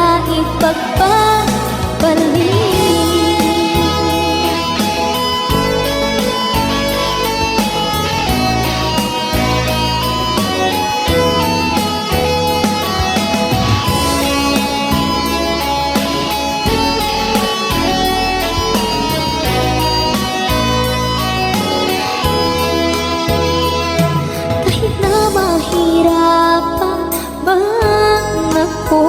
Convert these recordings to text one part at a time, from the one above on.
na ipagpapalik. Mahirapan man ako,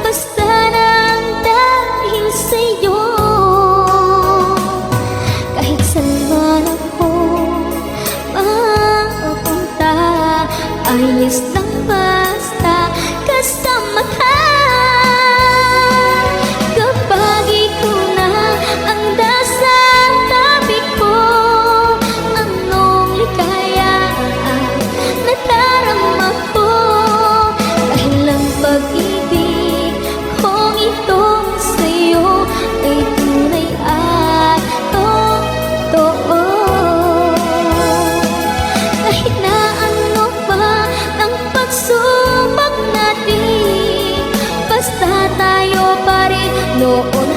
basta nang dahil sa'yo. Kahit saan man ako mapunta, ayos lang basta kasama ka. Kapag ikaw na ang nasa tabi ko, anong ligaya nadarama ko. Dahil ang pag-ibig kong itong sa'yo ay tunay at totoo. Kahit na ano pa ang pagsubok natin, basta tayo pa rin noon